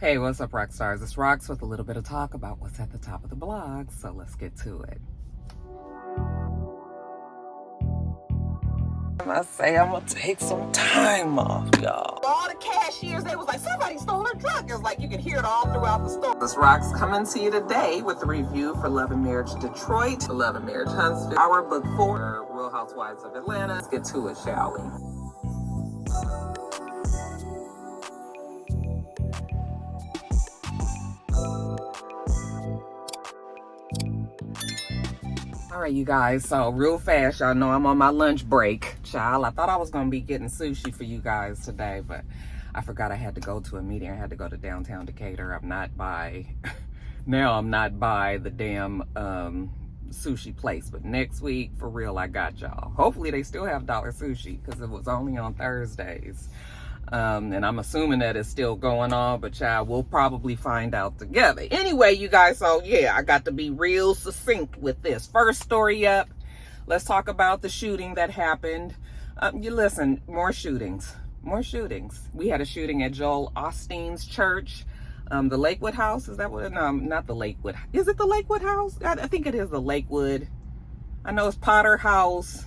Hey, what's up, Roxstars? It's Rox with a little bit of talk about what's at the top of the blog, so let's get to it. I say I'm gonna take some time off, y'all. All the cashiers, they was like, somebody stole her truck. It was like you could hear it all throughout the store. This Rox coming to you today with a review for Love and Marriage Detroit, Love and Marriage Huntsville, our book 4, Real Housewives of Atlanta. Let's get to it, shall we? All right, you guys, so real fast, y'all know I'm on my lunch break. Child, I thought I was going to be getting sushi for you guys today, but I forgot I had to go to a meeting. I had to go to downtown Decatur. I'm not by the damn sushi place, but next week, for real, I got y'all. Hopefully they still have dollar sushi because it was only on Thursdays. And I'm assuming that it's still going on, but child, we'll probably find out together. Anyway, you guys, so yeah, I got to be real succinct with this. First story up, let's talk about the shooting that happened. You listen, more shootings. We had a shooting at Joel Osteen's church, the Lakewood House. Is that what? No, not the Lakewood. Is it the Lakewood House? I think it is the Lakewood. I know it's Potter House.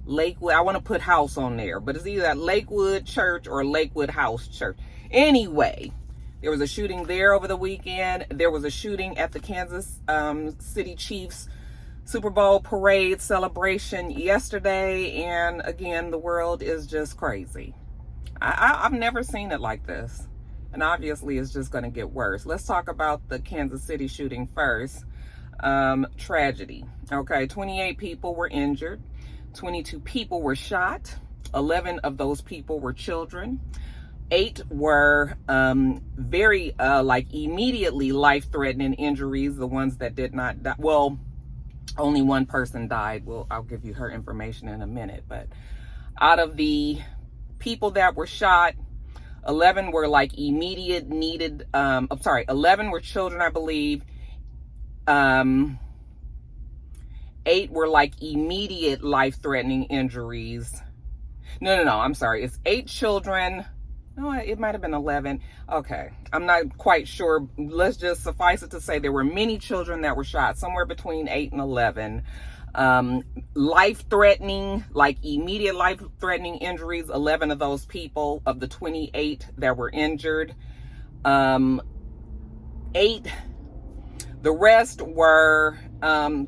Lakewood, I want to put house on there, but it's either at Lakewood Church or Lakewood House Church. Anyway, there was a shooting there over the weekend. There was a shooting at the Kansas City Chiefs Super Bowl parade celebration yesterday, and again, the world is just crazy. I've never seen it like this, and obviously it's just going to get worse. Let's talk about the Kansas City shooting first. Tragedy. Okay, 28 people were injured. 22 people were shot. 11 of those people were children. 8 were very immediately life-threatening injuries. The ones that did not die, well, only one person died. Well, I'll give you her information in a minute. But out of the people that were shot, 11 were 11 were children, I believe. 8 were immediate life-threatening injuries. No, I'm sorry. It's 8 children. No, it might have been 11. Okay, I'm not quite sure. Let's just suffice it to say there were many children that were shot, somewhere between 8 and 11. Life-threatening, immediate life-threatening injuries, 11 of those people, of the 28 that were injured. 8. The rest were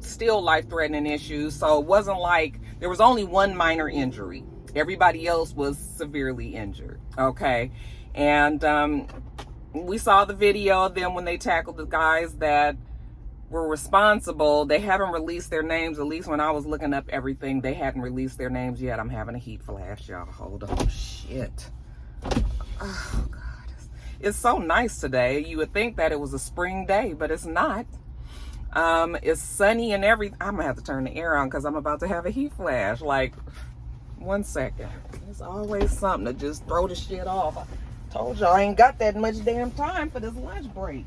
still life-threatening issues, so it wasn't like there was only one minor injury. Everybody else was severely injured, okay? And we saw the video of them when they tackled the guys that were responsible. They haven't released their names, at least when I was looking up everything, they hadn't released their names yet. I'm having a heat flash, y'all. Hold on. Shit. Oh, God. It's so nice today. You would think that it was a spring day, but it's not. It's sunny and everything. I'm gonna have to turn the air on because I'm about to have a heat flash. 1 second. There's always something to just throw the shit off. I told y'all I ain't got that much damn time for this lunch break.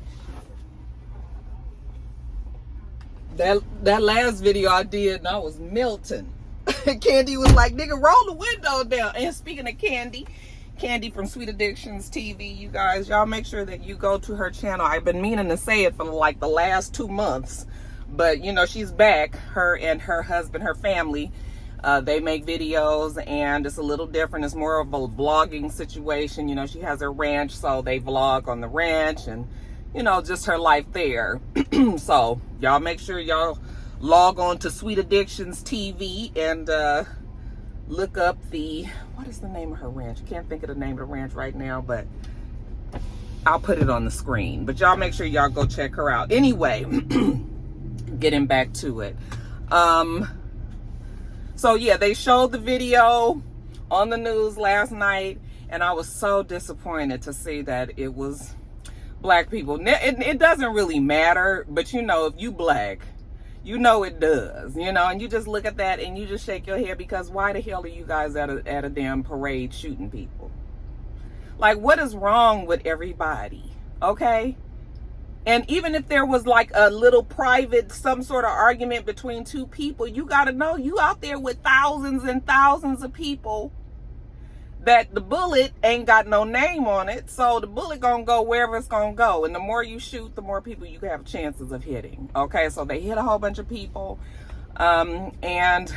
That last video I did, and I was melting. Candy was like, nigga, roll the window down. And speaking of Candy from Sweet Addictions TV, you guys, y'all make sure that you go to her channel. I've been meaning to say it for the last 2 months, but she's back. Her and her husband, her family, they make videos, and it's a little different. It's more of a vlogging situation. She has her ranch, so they vlog on the ranch and just her life there. So y'all make sure y'all log on to Sweet Addictions TV and look up what is the name of her ranch? I can't think of the name of the ranch right now, but I'll put it on the screen. But y'all make sure y'all go check her out. Anyway, getting back to it. So yeah, they showed the video on the news last night, and I was so disappointed to see that it was black people. It doesn't really matter, but if you black, it does, and you just look at that and you just shake your head, because why the hell are you guys at a damn parade shooting people? What is wrong with everybody? Okay? And even if there was a little private, some sort of argument between two people, you got to know you out there with thousands and thousands of people that the bullet ain't got no name on it, so the bullet gonna go wherever it's gonna go, and the more you shoot, the more people you have chances of hitting. Okay, so they hit a whole bunch of people, and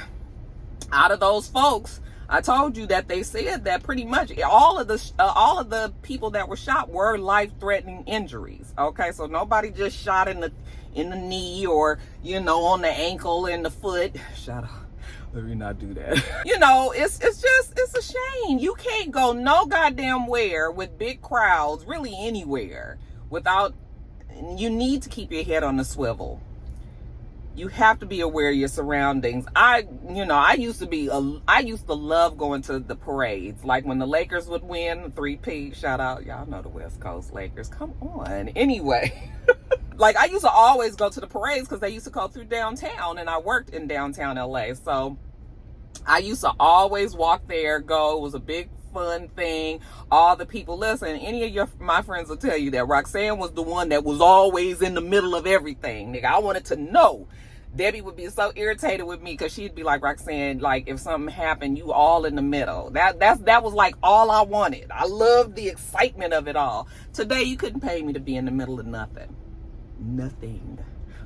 out of those folks, I told you that they said that pretty much all of the people that were shot were life-threatening injuries. Okay, so nobody just shot in the knee, or on the ankle, in the foot. Shut up. Let me not do that. It's a shame. You can't go no goddamn where with big crowds, really anywhere, without. You need to keep your head on the swivel. You have to be aware of your surroundings. I used to love going to the parades. Like when the Lakers would win, 3P, shout out, y'all know the West Coast Lakers. Come on. Anyway, like I used to always go to the parades because they used to go through downtown, and I worked in downtown LA. So I used to always walk there, go. It was a big fun thing. All the people, listen, any of my friends will tell you that Roxanne was the one that was always in the middle of everything. Nigga, I wanted to know. Debbie would be so irritated with me because she'd be like, Roxanne, like if something happened, you all in the middle. That was like all I wanted. I loved the excitement of it all. Today, you couldn't pay me to be in the middle of nothing. Nothing.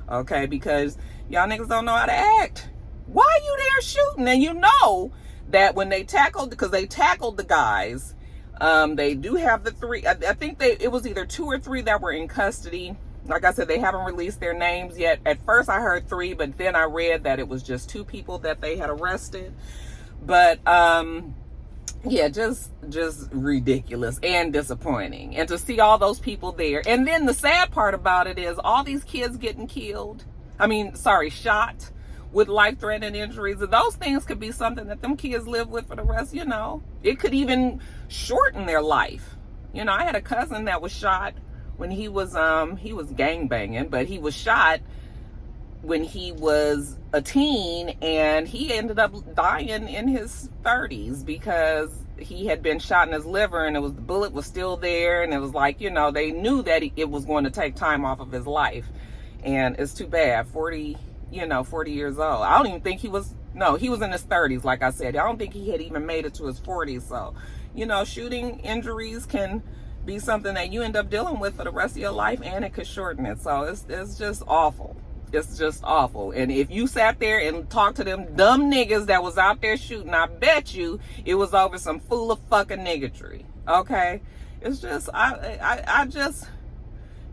Okay, because y'all niggas don't know how to act. Why are you there shooting? And you know that when they tackled the guys, they do have the three. I think it was either 2 or 3 that were in custody. Like I said, they haven't released their names yet. At first I heard 3, but then I read that it was just 2 people that they had arrested. But yeah, just ridiculous and disappointing. And to see all those people there. And then the sad part about it is all these kids getting shot with life-threatening injuries. And those things could be something that them kids live with for the rest, It could even shorten their life. I had a cousin that was shot when he was gangbanging, but he was shot when he was a teen, and he ended up dying in his 30s because he had been shot in his liver, and the bullet was still there, and it was like, they knew that it was going to take time off of his life. And it's too bad. 40 years old. I don't even think he was in his 30s, like I said. I don't think he had even made it to his 40s. So, shooting injuries can be something that you end up dealing with for the rest of your life, and it could shorten it. So it's just awful. It's just awful. And if you sat there and talked to them dumb niggas that was out there shooting, I bet you it was over some fool of fucking niggotry. Okay? It's just, I just,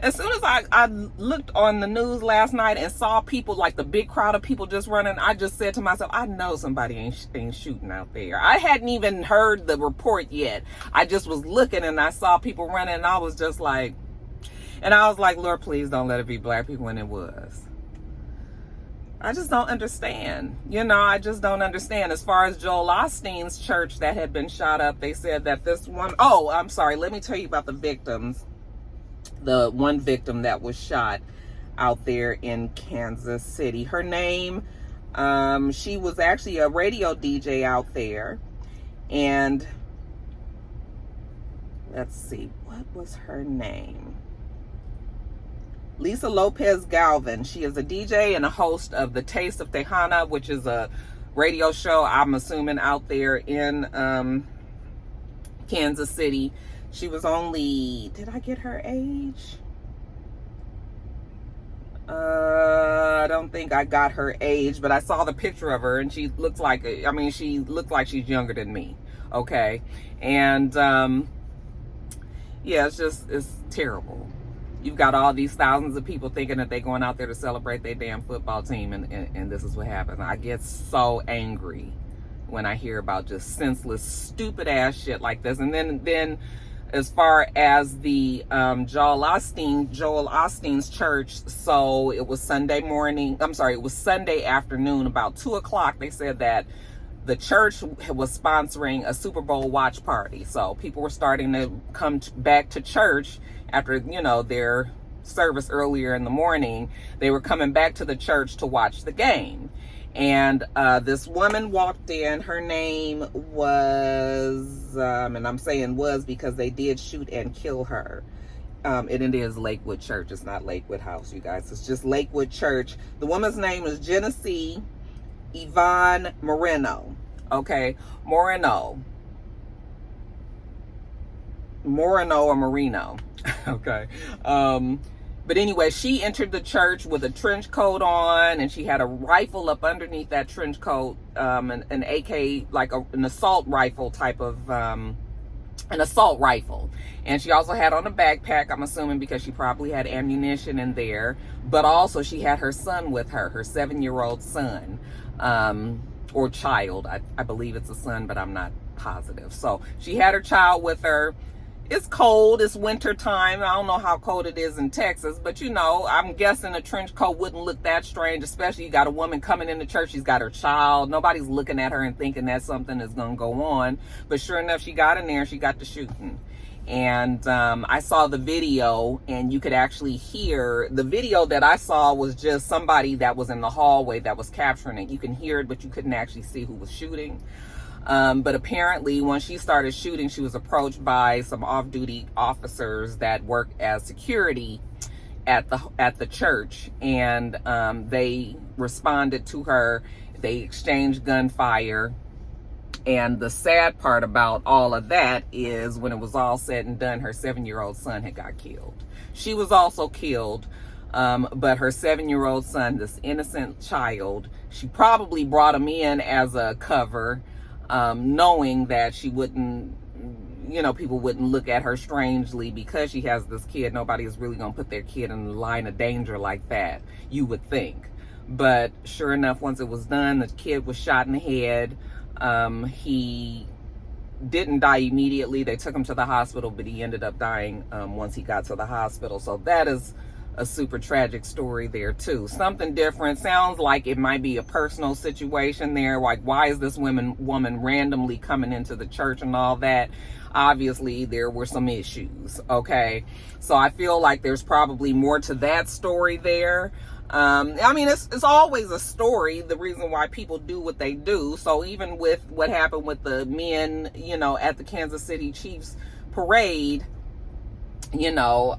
as soon as I looked on the news last night and saw people, like the big crowd of people just running, I just said to myself, I know somebody ain't shooting out there. I hadn't even heard the report yet. I just was looking and I saw people running, and I was like, Lord, please don't let it be black people, and it was. I just don't understand. I just don't understand. As far as Joel Osteen's church that had been shot up, they said that this one, I'm sorry, let me tell you about the victims. The one victim that was shot out there in Kansas City. Her name, she was actually a radio DJ out there. And let's see, what was her name? Lisa Lopez Galvin. She is a DJ and a host of the Taste of Tejana, which is a radio show, I'm assuming, out there in Kansas City. She was only, did I get her age? I don't think I got her age, but I saw the picture of her, and she looked like she's younger than me. Okay. And, yeah, it's terrible. You've got all these thousands of people thinking that they're going out there to celebrate their damn football team, and this is what happens. I get so angry when I hear about just senseless, stupid ass shit like this. And then as far as the Joel Osteen's church, so it was Sunday afternoon, about 2:00. They said that the church was sponsoring a Super Bowl watch party. So people were starting to come back to church after, their service earlier in the morning. They were coming back to the church to watch the game. And this woman walked in. Her name was, and I'm saying was because they did shoot and kill her. And it is Lakewood Church. It's not Lakewood House, you guys. It's just Lakewood Church. The woman's name is Genesee Yvonne Moreno. Okay, Moreno. Moreno or Marino. Okay. But anyway, she entered the church with a trench coat on, and she had a rifle up underneath that trench coat, an AK, like an assault rifle type of, an assault rifle. And she also had on a backpack, I'm assuming because she probably had ammunition in there. But also she had her son with her 7-year-old son, or child. I believe it's a son, but I'm not positive. So she had her child with her. It's cold, it's winter time. I don't know how cold it is in Texas, but you know, I'm guessing a trench coat wouldn't look that strange, especially you got a woman coming into church, she's got her child. Nobody's looking at her and thinking that something is gonna go on. But sure enough, she got in there and she got to shooting. And I saw the video, and you could actually hear, the video that I saw was just somebody that was in the hallway that was capturing it. You can hear it, but you couldn't actually see who was shooting. But apparently when she started shooting, she was approached by some off-duty officers that work as security at the church, and they responded to her. They exchanged gunfire. And the sad part about all of that is when it was all said and done, her 7-year-old son had got killed. She was also killed, but her 7-year-old son, this innocent child, she probably brought him in as a cover, knowing that she wouldn't, you know, people wouldn't look at her strangely because she has this kid. Nobody is really going to put their kid in the line of danger like that, you would think. But sure enough, once it was done, the kid was shot in the head. He didn't die immediately. They took him to the hospital, but he ended up dying once he got to the hospital. So that is a super tragic story there too. Something different. Sounds like it might be a personal situation there. Like, why is this woman randomly coming into the church and all that? Obviously, there were some issues. Okay, so I feel like there's probably more to that story there. I mean, it's always a story, the reason why people do what they do. So even with what happened with the men, you know, at the Kansas City Chiefs parade, you know,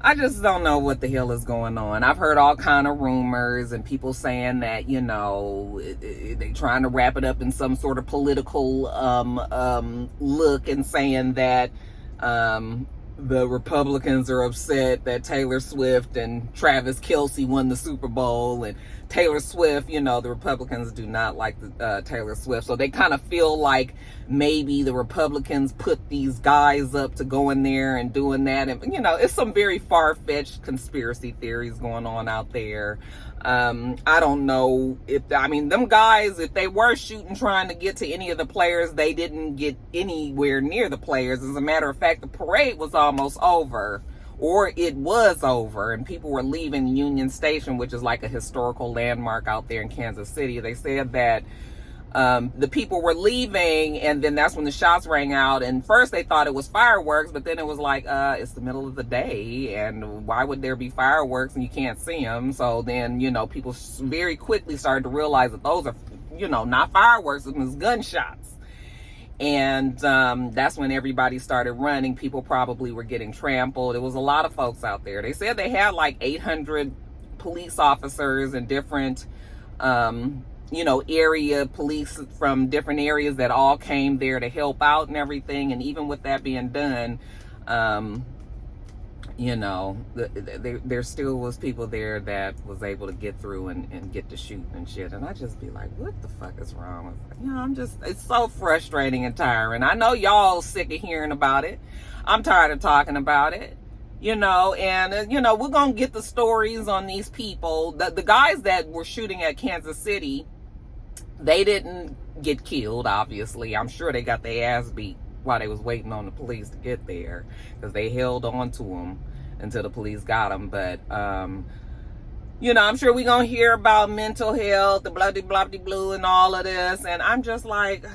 I just don't know what the hell is going on. I've heard all kind of rumors and people saying that, you know, they trying to wrap it up in some sort of political look, and saying that the Republicans are upset that Taylor Swift and Travis Kelce won the Super Bowl. And Taylor Swift, you know, the Republicans do not like Taylor Swift. So they kind of feel like maybe the Republicans put these guys up to go in there and doing that. And, you know, it's some very far-fetched conspiracy theories going on out there. I don't know if, I mean, them guys, if they were shooting trying to get to any of the players, they didn't get anywhere near the players. As a matter of fact, the parade was almost over, or it was over, and people were leaving Union Station, which is like a historical landmark out there in Kansas City. They said that the people were leaving, and then that's when the shots rang out. And first they thought it was fireworks, but then it was like, it's the middle of the day, and why would there be fireworks and you can't see them? So then, you know, people very quickly started to realize that those are, you know, not fireworks, it was gunshots. And that's when everybody started running. People probably were getting trampled. There was a lot of folks out there. They said they had like 800 police officers and different you know, area police from different areas that all came there to help out and everything. And even with that being done, you know, there still was people there that was able to get through and get to shoot and shit. And I just be like, what the fuck is wrong with, you know, it's so frustrating and tiring. I know y'all sick of hearing about it. I'm tired of talking about it. You know, and, you know, we're going to get the stories on these people. The guys that were shooting at Kansas City, they didn't get killed, obviously. I'm sure they got their ass beat while they was waiting on the police to get there, because they held on to them until the police got them. But, you know, I'm sure we're going to hear about mental health, the blah-de-blah-de-blue and all of this. And I'm just like,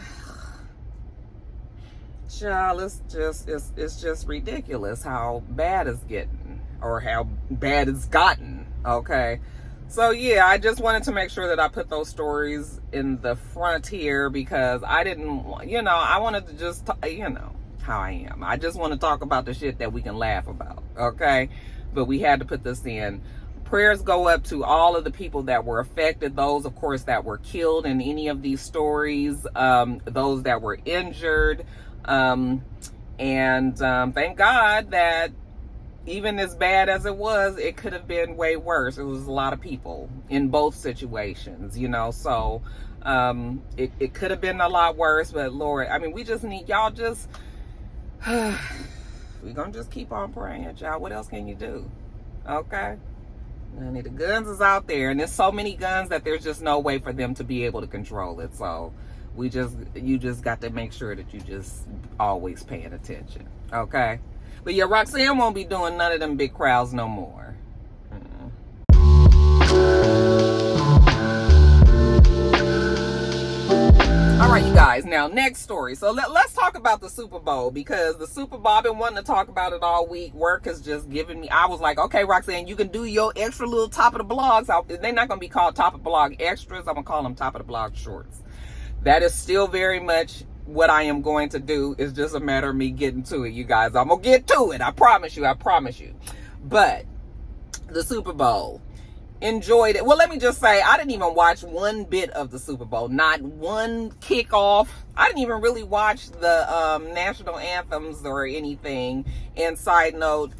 child, it's just ridiculous how bad it's getting, or how bad it's gotten. Okay, so yeah, I just wanted to make sure that I put those stories in the front here, because I didn't, you know, I wanted to just, you know how I am. I just want to talk about the shit that we can laugh about. Okay, but we had to put this in. Prayers go up to all of the people that were affected, those, of course, that were killed in any of these stories, those that were injured. Thank God that even as bad as it was, it could have been way worse. It was a lot of people in both situations, you know, so it could have been a lot worse, but Lord, I mean, we just need y'all just we're gonna just keep on praying, y'all. What else can you do? Okay, I mean, the guns is out there, and there's so many guns that there's just no way for them to be able to control it. So you just got to make sure that you just always paying attention. Okay, but yeah, Roxanne won't be doing none of them big crowds no more. All right, you guys, now next story. So let's talk about the Super Bowl, because the Super Bowl, I've been wanting to talk about it all week. Work has just given me, I was like, okay, Roxanne, you can do your extra little top of the blogs. They're not going to be called top of blog extras. I'm going to call them top of the blog shorts. That is still very much what I am going to do. It's just a matter of me getting to it, you guys. I'm going to get to it. I promise you. But the Super Bowl. Enjoyed it. Well, let me just say, I didn't even watch one bit of the Super Bowl. Not one kickoff. I didn't even really watch the national anthems or anything. And side note,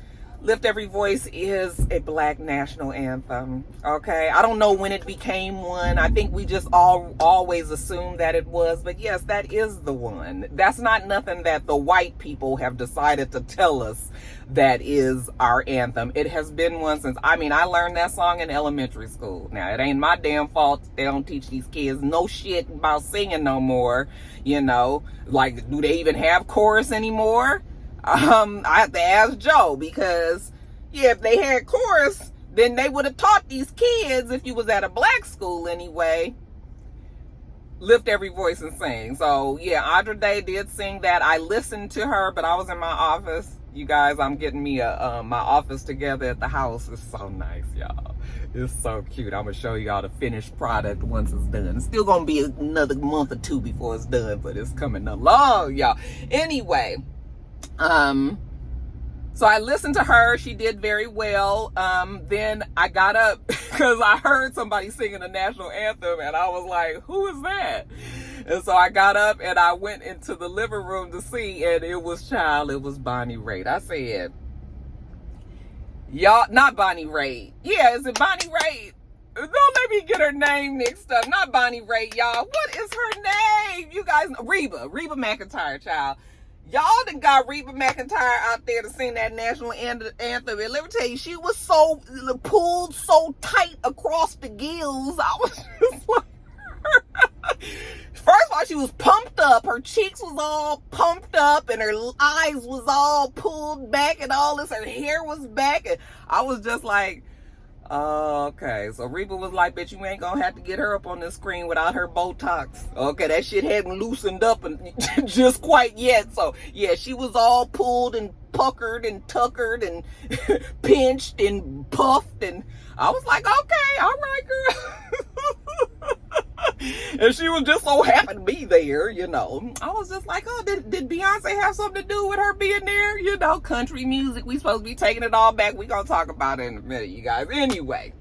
Lift Every Voice is a Black national anthem. Okay, I don't know when it became one. I think we just always assumed that it was, but yes, that is the one. That's not nothing that the white people have decided to tell us that is our anthem. It has been one since, I mean, I learned that song in elementary school. Now, it ain't my damn fault they don't teach these kids no shit about singing no more. You know, like, do they even have chorus anymore? I have to ask Joe, because yeah, if they had chorus, then they would have taught these kids, if you was at a black school anyway, lift every voice and sing. So yeah, Audra Day did sing that. I listened to her, but I was in my office. You guys, I'm getting me my office together at the house. It's so nice, y'all. It's so cute. I'm gonna show y'all the finished product once it's done. It's still gonna be another month or two before it's done, but it's coming along, y'all. Anyway, so I listened to her. She did very well. Then I got up because I heard somebody singing the national anthem, and I was like, who is that? And so I got up and I went into the living room to see, and it was Bonnie Raitt. I said, y'all, not Bonnie Raitt. Yeah, is it Bonnie Raitt? Don't let me get her name mixed up. Not Bonnie Raitt, y'all. What is her name? You guys know. Reba McEntire, child. Y'all done got Reba McEntire out there to sing that national anthem. And let me tell you, she was so pulled so tight across the gills. I was just like, first of all, she was pumped up. Her cheeks was all pumped up, and her eyes was all pulled back, and all this. Her hair was back, and I was just like, okay. So Reba was like, bitch, you ain't gonna have to get her up on the screen without her Botox. Okay, that shit hadn't loosened up and just quite yet. So yeah, she was all pulled and puckered and tuckered and pinched and puffed, and I was like, okay, all right, girl. And she was just so happy to be there, you know. I was just like, oh, did Beyonce have something to do with her being there? You know, country music, we supposed to be taking it all back. We gonna talk about it in a minute, you guys. Anyway,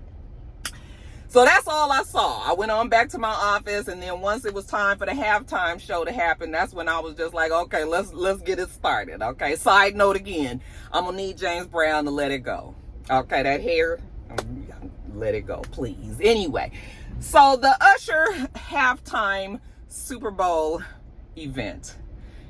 so that's all I saw. I went on back to my office, and then once it was time for the halftime show to happen, that's when I was just like, okay, let's get it started. Okay, side note again, I'm gonna need James Brown to let it go. Okay, that hair, let it go, please. Anyway, so the Usher halftime Super Bowl event.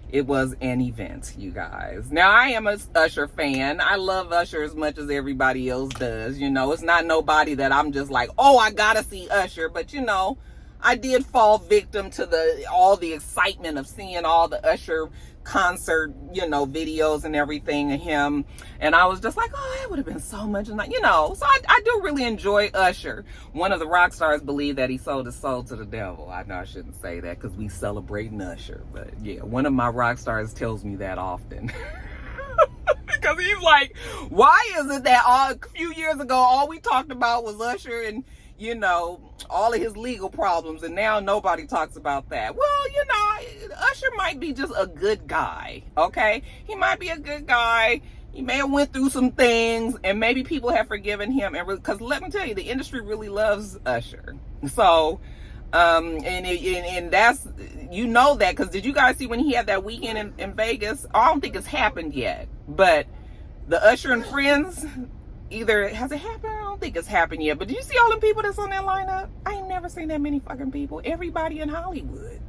It was an event, you guys. Now, I am a Usher fan. I love Usher as much as everybody else does. You know, it's not nobody that I'm just like, oh, I gotta see Usher. But, you know, I did fall victim to all the excitement of seeing all the Usher concert, you know, videos and everything of him, and I was just like, oh, it would have been so much, you know. So I do really enjoy Usher. One of the Roxstars believed that he sold his soul to the devil. I know I shouldn't say that because we celebrating Usher, but yeah, one of my Roxstars tells me that often. Because he's like, why is it that a few years ago all we talked about was Usher and, you know, all of his legal problems, and now nobody talks about that? Well, you know, Usher might be just a good guy, okay? He might be a good guy. He may have went through some things, and maybe people have forgiven him. And because let me tell you, the industry really loves Usher. So, And that's, you know that, because did you guys see when he had that weekend in Vegas? I don't think it's happened yet, but the Usher and Friends, either has it happened? I don't think it's happened yet. But did you see all them people that's on that lineup? I ain't never seen that many fucking people. Everybody in Hollywood,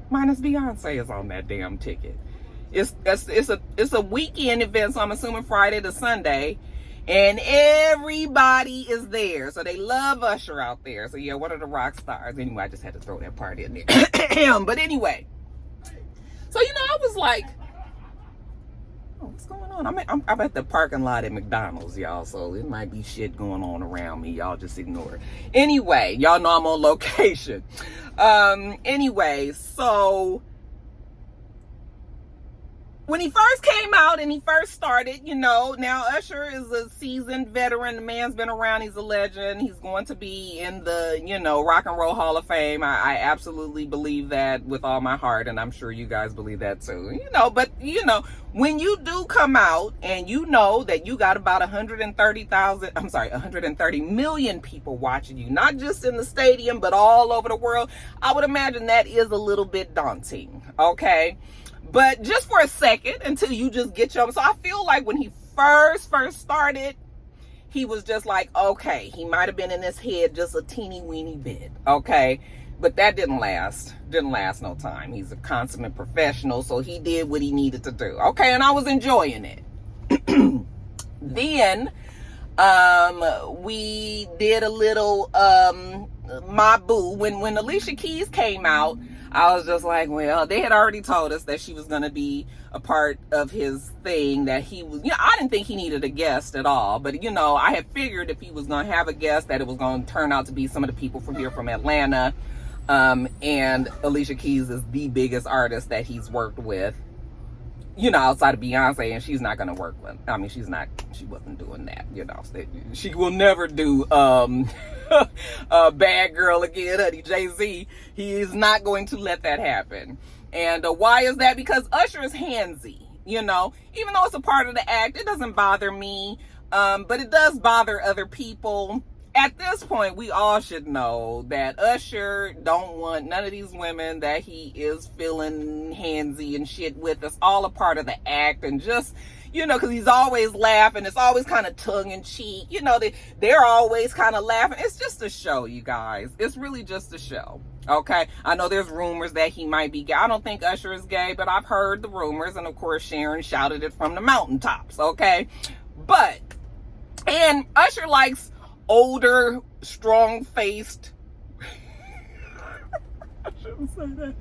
minus Beyonce, is on that damn ticket. It's a weekend event, so I'm assuming Friday to Sunday, and everybody is there. So they love Usher out there. So yeah, one of the rock stars. Anyway, I just had to throw that part in there. But anyway, so I was like, oh, what's going on? I'm at the parking lot at McDonald's, y'all, so it might be shit going on around me. Y'all just ignore it. Anyway, y'all know I'm on location. Anyway, so when he first came out and he first started, now Usher is a seasoned veteran. The man's been around. He's a legend. He's going to be in the, Rock and Roll Hall of Fame. I absolutely believe that with all my heart, and I'm sure you guys believe that too. But, when you do come out and you know that you got about 130 million people watching you, not just in the stadium, but all over the world, I would imagine that is a little bit daunting, okay? But just for a second, until you just get so I feel like when he first started, he was just like, okay, he might have been in his head just a teeny weeny bit, okay? But that didn't last no time. He's a consummate professional, so he did what he needed to do, okay? And I was enjoying it. Then we did a little my boo when Alicia Keys came out. I was just like, well, they had already told us that she was going to be a part of his thing, that he was, I didn't think he needed a guest at all, but I had figured if he was going to have a guest, that it was going to turn out to be some of the people from here from Atlanta. And Alicia Keys is the biggest artist that he's worked with, outside of Beyonce, and she's not going to work with, she wasn't doing that, she will never do, Bad Girl again, honey. Jay-Z, he is not going to let that happen. And why is that? Because Usher is handsy, even though it's a part of the act, it doesn't bother me, but it does bother other people. At this point, we all should know that Usher don't want none of these women that he is feeling handsy and shit with. It's all a part of the act, and just, because he's always laughing. It's always kind of tongue-in-cheek. They're always kind of laughing. It's just a show, you guys. It's really just a show, okay? I know there's rumors that he might be gay. I don't think Usher is gay, but I've heard the rumors, and of course, Sharon shouted it from the mountaintops, okay? And Usher likes older, strong-faced, I shouldn't say that,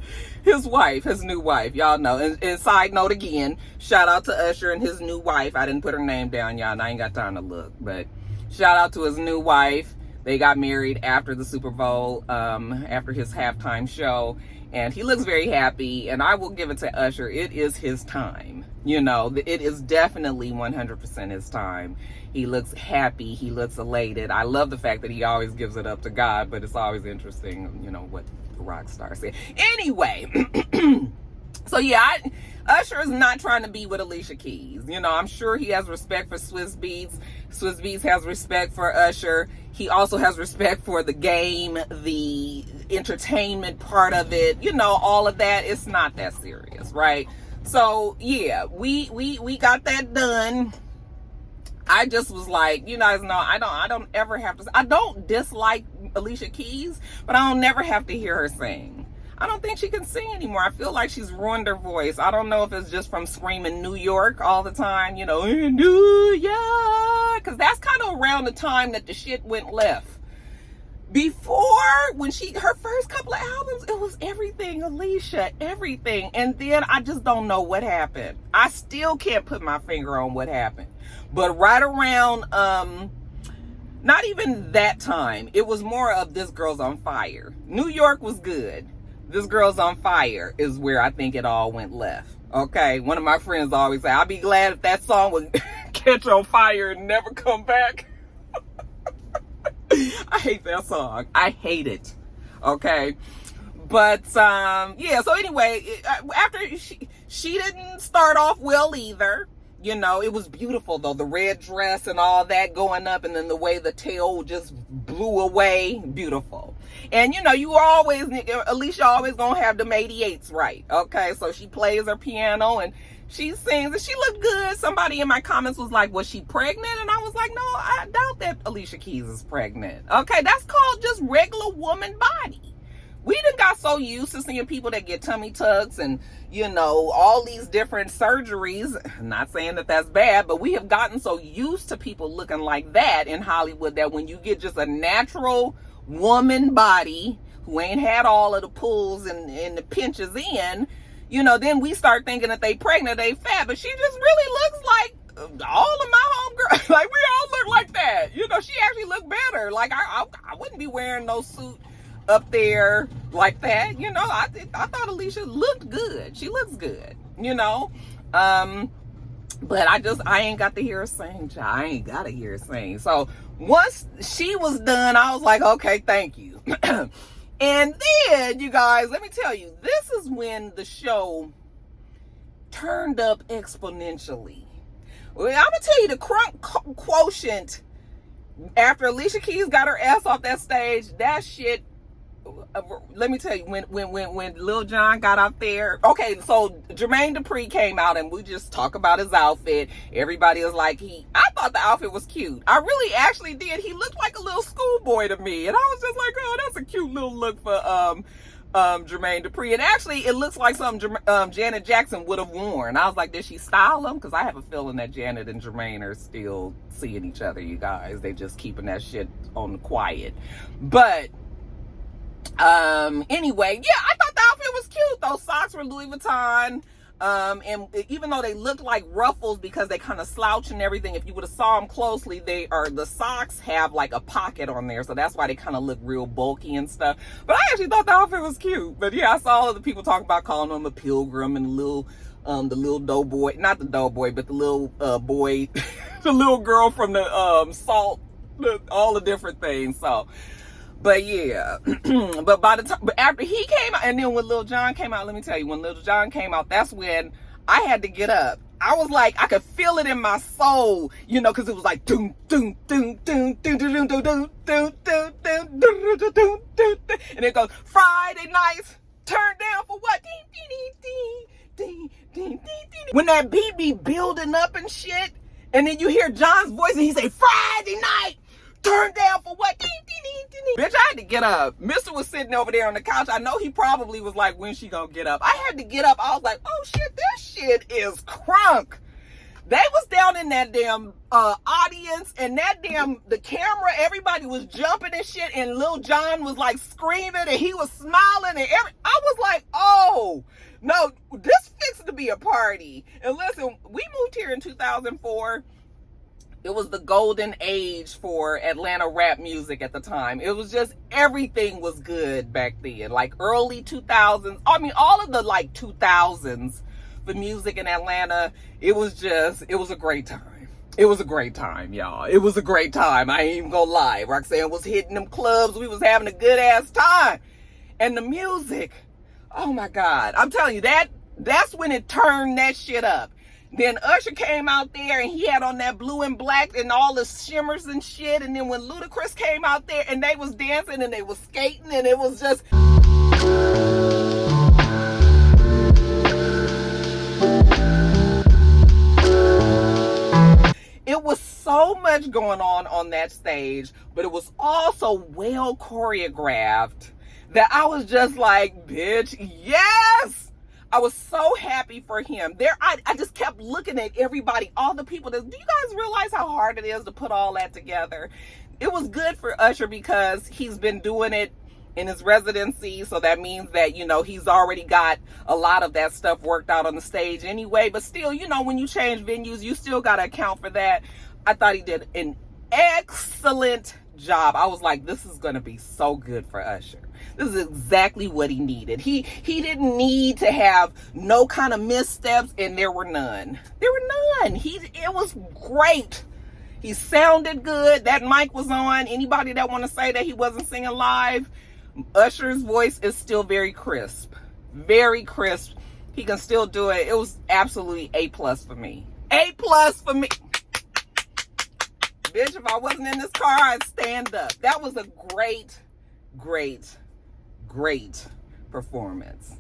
his new wife, y'all know. And side note again, shout out to Usher and his new wife. I didn't put her name down, y'all, and I ain't got time to look, but shout out to his new wife. They got married after the Super Bowl, after his halftime show, and he looks very happy, and I will give it to Usher. It is his time. It is definitely 100% his time. He looks happy. He looks elated. I love the fact that he always gives it up to God, but it's always interesting, what the rock star said. Anyway, so yeah, Usher is not trying to be with Alicia Keys. I'm sure he has respect for Swizz Beatz. Swizz Beatz has respect for Usher. He also has respect for the game, the entertainment part of it, all of that. It's not that serious, right? So yeah, we got that done. I just was like, you guys know, I don't ever have to, I don't dislike Alicia Keys, but I don't never have to hear her sing. I don't think she can sing anymore. I feel like she's ruined her voice. I don't know if it's just from screaming New York all the time, in New York, because that's kind of around the time that the shit went left. Before, when her first couple of albums, it was everything Alicia, everything. And then I just don't know what happened. I still can't put my finger on what happened. But right around, not even that time, it was more of This Girl's on Fire. New York was good. This Girl's on Fire is where I think it all went left. Okay, one of my friends always say, I'd be glad if that song would catch on fire and never come back. I hate that song. I hate it. Okay. But, yeah, so anyway, after she didn't start off well either. It was beautiful though. The red dress and all that going up, and then the way the tail just blew away. Beautiful. And you know, Alicia always gonna have them 88s right. Okay, so she plays her piano and she sings and she looked good. Somebody in my comments was like, was she pregnant? And I was like, no, I doubt that Alicia Keys is pregnant. Okay, that's called just regular woman body. We done got so used to seeing people that get tummy tucks and, you know, all these different surgeries. I'm not saying that that's bad, but we have gotten so used to people looking like that in Hollywood that when you get just a natural woman body who ain't had all of the pulls and the pinches in, you know, then we start thinking that they pregnant, they fat, but she just really looks like all of my homegirls. Like, we all look like that. You know, she actually looked better. Like, I wouldn't be wearing no suit up there like that. You know, I thought Alicia looked good. She looks good, you know. But I ain't got to hear her sing, child. I ain't got to hear her sing. So once she was done, I was like, okay, thank you. And then, you guys, let me tell you, this is when the show turned up exponentially. Well, I'm going to tell you the crunk quotient after Alicia Keys got her ass off that stage, that shit, let me tell you, when Lil John got out there, okay, so Jermaine Dupri came out and we just talk about his outfit. Everybody was like, I thought the outfit was cute. I really actually did. He looked like a little schoolboy to me. And I was just like, oh, that's a cute little look for Jermaine Dupri. And actually, it looks like something Janet Jackson would have worn. I was like, did she style him? Because I have a feeling that Janet and Jermaine are still seeing each other, you guys. They just keeping that shit on the quiet. But anyway, yeah, I thought the outfit was cute. Those socks were Louis Vuitton. And even though they looked like ruffles because they kind of slouch and everything, if you would have saw them closely, the socks have like a pocket on there, so that's why they kind of look real bulky and stuff. But I actually thought the outfit was cute. But yeah, I saw other people talking about calling him a pilgrim and the little doughboy, not the doughboy, but the little boy, the little girl from the Salt, all the different things. So. But yeah, but after he came out, and then when Lil John came out, let me tell you, when Lil John came out, that's when I had to get up. I was like, I could feel it in my soul, you know, because it was like doom doom doom doom doom doom doom doom doom doom doom doom doom doom doom, and it goes Friday nights, turn down for what? When that beat be building up and shit, and then you hear John's voice and he say Friday night. Turn down for what? Bitch, I had to get up. Mr. was sitting over there on the couch. I know he probably was like, when she gonna get up? I had to get up. I was like, oh shit, this shit is crunk. They was down in that damn audience, and the camera, everybody was jumping and shit, and Lil John was like screaming, and he was smiling, and I was like, oh, no, this fixed to be a party. And listen, we moved here in 2004. It was the golden age for Atlanta rap music at the time. It was just, everything was good back then. Like early 2000s. I mean, all of the like 2000s for music in Atlanta. It was a great time. It was a great time, y'all. It was a great time. I ain't even gonna lie. Roxanne was hitting them clubs. We was having a good ass time. And the music, oh my God. I'm telling you, that's when it turned that shit up. Then Usher came out there and he had on that blue and black and all the shimmers and shit. And then when Ludacris came out there and they was dancing and they was skating and it was just... It was so much going on that stage, but it was also well choreographed that I was just like, bitch, yes! I was so happy for him. I just kept looking at everybody, all the people. Do you guys realize how hard it is to put all that together? It was good for Usher because he's been doing it in his residency. So that means that, you know, he's already got a lot of that stuff worked out on the stage anyway. But still, you know, when you change venues, you still got to account for that. I thought he did an excellent job. I was like, this is going to be so good for Usher. This is exactly what he needed. He didn't need to have no kind of missteps, and there were none. There were none. It was great. He sounded good. That mic was on. Anybody that want to say that he wasn't singing live, Usher's voice is still very crisp. Very crisp. He can still do it. It was absolutely A+ for me. A+ for me. Bitch, if I wasn't in this car, I'd stand up. That was a great great performance.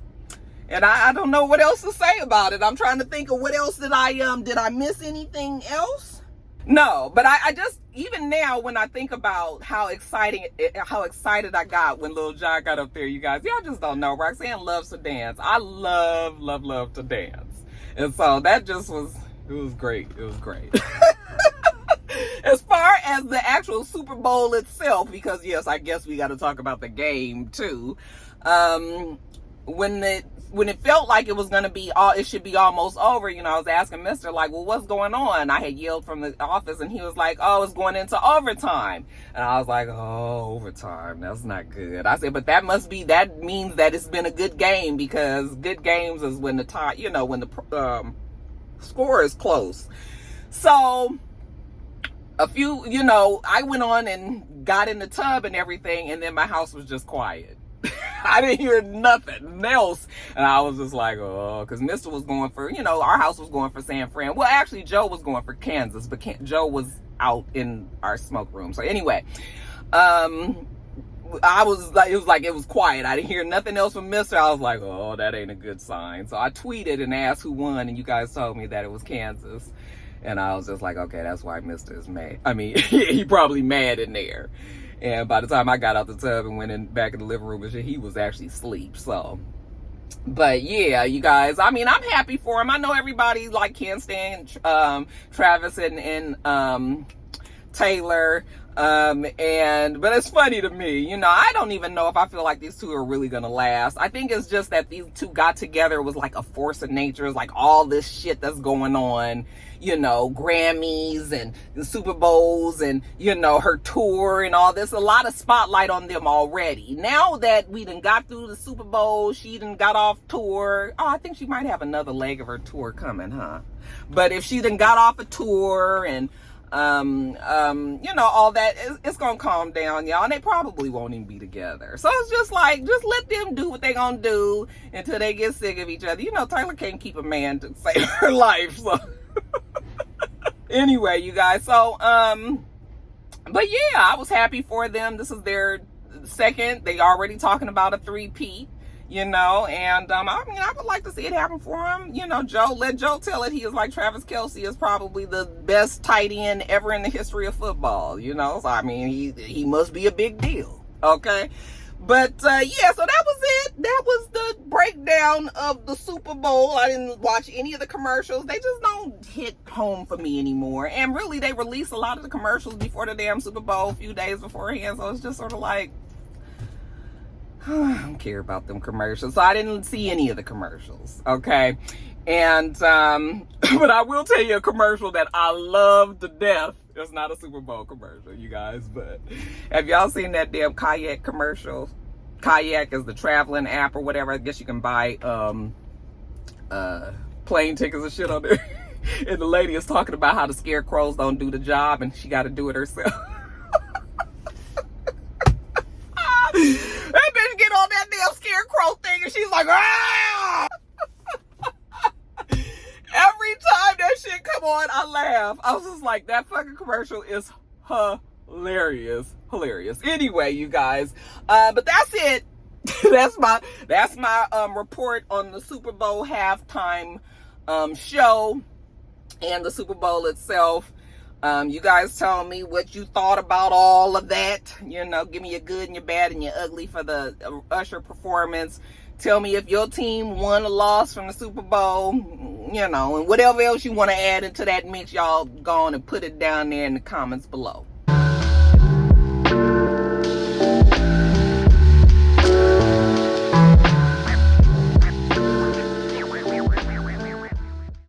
And I don't know what else to say about it. I'm trying to think of what else did I miss anything else? No, but I just, even now when I think about how excited I got when Lil John got up there, you guys, y'all just don't know. Roxanne loves to dance. I love to dance. And so that just was, it was great. It was great. As far as the actual Super Bowl itself, because yes, I guess we got to talk about the game too. When it felt like it was going to be it should be almost over, you know, I was asking Mr. like, well, what's going on? I had yelled from the office and he was like, oh, it's going into overtime. And I was like, oh, overtime, that's not good. I said, but that means that it's been a good game, because good games is when the tie, you know, when the score is close. So you know, I went on and got in the tub and everything, and then my house was just quiet. I didn't hear nothing else. And I was just like, oh, because Mr. was going for, you know, our house was going for San Fran. Well, actually, Joe was going for Kansas, but Joe was out in our smoke room. So anyway, I was like, it was quiet. I didn't hear nothing else from Mr. I was like, oh, that ain't a good sign. So I tweeted and asked who won, and you guys told me that it was Kansas. And I was just like, okay, that's why Mr. is mad. I mean, he probably mad in there. And by the time I got out the tub and went back in the living room and shit, he was actually asleep. So, but yeah, you guys, I mean, I'm happy for him. I know everybody like can't stand Travis and Taylor. But it's funny to me, you know, I don't even know if I feel like these two are really gonna last. I think it's just that these two got together. It was like a force of nature. It's like all this shit that's going on, you know, Grammys and the Super Bowls and, you know, her tour and all this. A lot of spotlight on them already. Now that we done got through the Super Bowl, she done got off tour. Oh, I think she might have another leg of her tour coming, huh? But if she done got off a tour and you know, all that, it's gonna calm down, y'all, and they probably won't even be together. So it's just like, just let them do what they gonna do until they get sick of each other. You know, Taylor can't keep a man to save her life, so anyway, you guys, so but yeah, I was happy for them. This is their second. They already talking about a 3-peat. You know, and I mean, I would like to see it happen for him. You know, let Joe tell it. He is like, Travis Kelce is probably the best tight end ever in the history of football. You know, so I mean, he must be a big deal. Okay, but yeah, so that was it. That was the breakdown of the Super Bowl. I didn't watch any of the commercials. They just don't hit home for me anymore. And really, they released a lot of the commercials before the damn Super Bowl, a few days beforehand. So it's just sort of like, I don't care about them commercials. So I didn't see any of the commercials, okay? And but I will tell you a commercial that I love to death. It's not a Super Bowl commercial, you guys, but have y'all seen that damn Kayak commercial? Kayak is the traveling app or whatever. I guess you can buy plane tickets and shit on there. And the lady is talking about how the scarecrows don't do the job and she got to do it herself. That bitch get on that damn scarecrow thing and she's like, ah! Every time that shit come on, I laugh. I was just like, that fucking commercial is hilarious. Anyway, you guys, but that's it. that's my report on the Super Bowl halftime show and the Super Bowl itself. You guys tell me what you thought about all of that. You know, give me your good and your bad and your ugly for the Usher performance. Tell me if your team won or lost from the Super Bowl, you know, and whatever else you want to add into that mix, y'all go on and put it down there in the comments below.